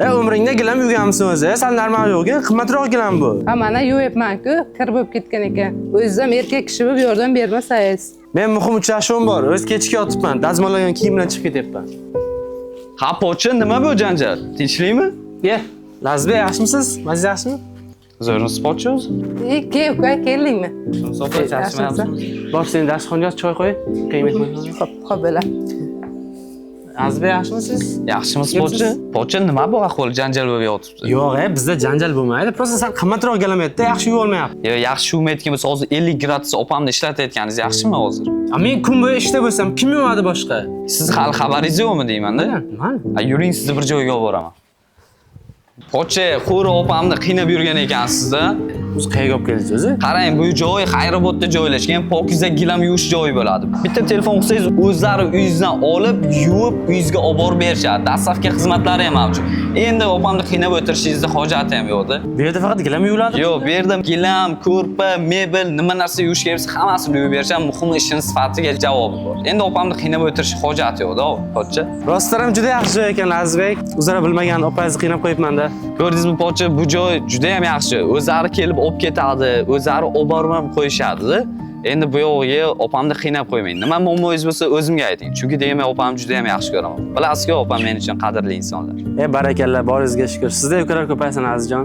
Umringda gilam yuvganmisan o'zi? Sal normal yo'q, qimmatroq gilam bu. Ha, mana yuvibman-ku, kir bo'lib ketgan ekan. O'zim erkak kishi bo'lib yordam bermasangiz. Men muhim uchrashuvim bor. O'z kechga yotibman. Dazmollagan kiyim bilan chiqib ketyapman. Ha, pocha nima bu janjal? Tinchlikmi? Ye, Lazbek yaxshimisiz? Maziz yaxshimi? Zo'rni pocha o'zi. Kel, uka, keldingmi? So'fra chashmayapsizmi? Bor, sen dasturxonga choy qo'y. Qiymat mehmon. Xo'p, bo'la. Lazbek yaxshimisiz? Yaxshimisiz pocha? Pocha nima bu ahvol janjal bo'lib yotibdi? Yo'q, bizda janjal bo'lmaydi. Prosta sal qimmatroq gilamayapti, yaxshi yuvolmayapti. Yo, yaxshi yuvmayotgan bo'lsa, hozir 50 gradus opamni ishlatayotganingiz yaxshimi hozir? Men kun bo'yi ishda bo'lsam, kim yuvadi boshqa? Siz hali xabaringiz yo'qmi deyman-da? Nima? Yuring, sizni bir joyga olib boraman. Pocha, qo'ri opamni qiynab yurgan ekansiz-da. O'zi qayerga olib keldingiz o'zi? Qarang, bu joy Xayrobodda joylashgan, pokiza gilam yuvish joyi bo'ladi. Bitta telefon qilsangiz, o'zlari uyingizdan olib, yuvib, uyingizga olib borib berishadi. Dastlabki xizmatlari ham mavjud. Endi opamni qiynab o'tirishingizda hojati ham yo'qda. Bu yerda faqat gilam yuviladi. Yo'q, bu yerda gilam, ko'rpa, mebel, nima narsa yuvish kerak bo'lsa, hammasini yuvib berishadi. Muhim ishning sifatiga javob bor. Endi opamni qiynab o'tirish hojati yo'qda, pocha. Rostdan ham juda yaxshi joy ekan Lazbek. O'zlari bilmagan opangizni qiynab qo'yibman-da. Ko'rdingizmi pocha, bu joy juda ham yaxshi. O'zlari kelib olib ketadi, o'zlari olib borib ham qo'yishadi. Endi bu yo'g'iga opamni qiynab qo'ymang. Nima muammongiz bo'lsa o'zimga ayting. Chunki demak opamni juda ham yaxshi ko'raman. Bilasizku, opam men uchun qadrli insonlar. Barakalla, boringizga shukr. Sizda ukalar ko'paysin azizjon.